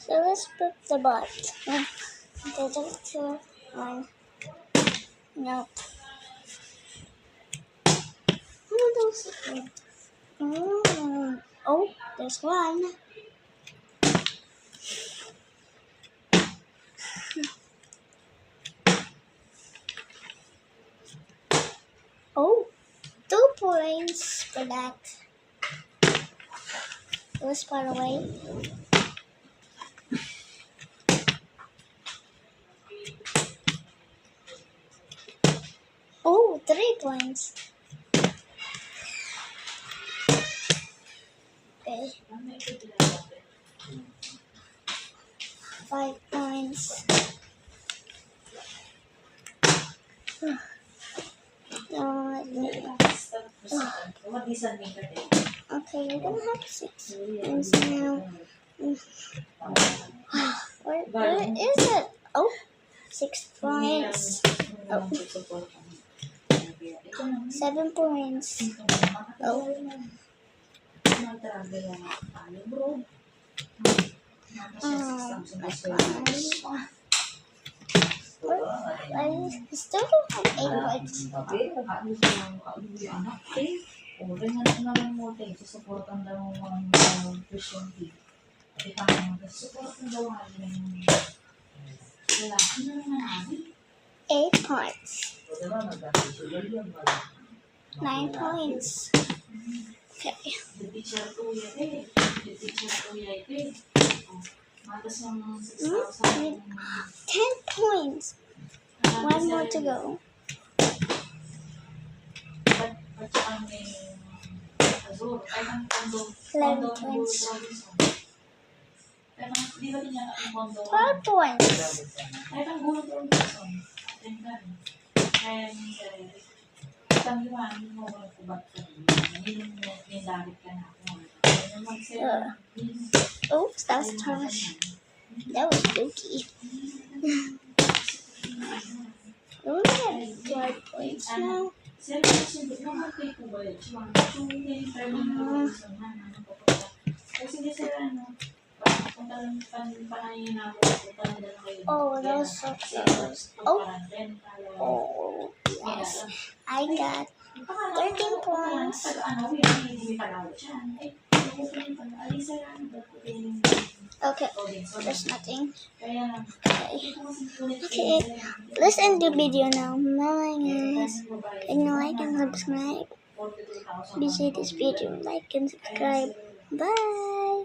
So let's put the bot. Detector on. Nope. Oh, those. Oh, there's one. Oh, 2 points for that. Let's put away. Oh, 3 points. Okay. 5 points. Okay, we're gonna have 6 points now. Where is it? Oh, 6 points. Oh. 7 points. Oh. I still don't have 8 points. Eight points. 9 points. Okay. 10 points. 1 more to go. 11 points. 12 points. Oops, that's trash. That was spooky. We only have 12 points now. Oh, that was so close. Oh, yes. I got 13 points. Okay, there's nothing. Okay, let's end the video now. Bye guys. Can you like and subscribe? Please share this video, like and subscribe. Bye.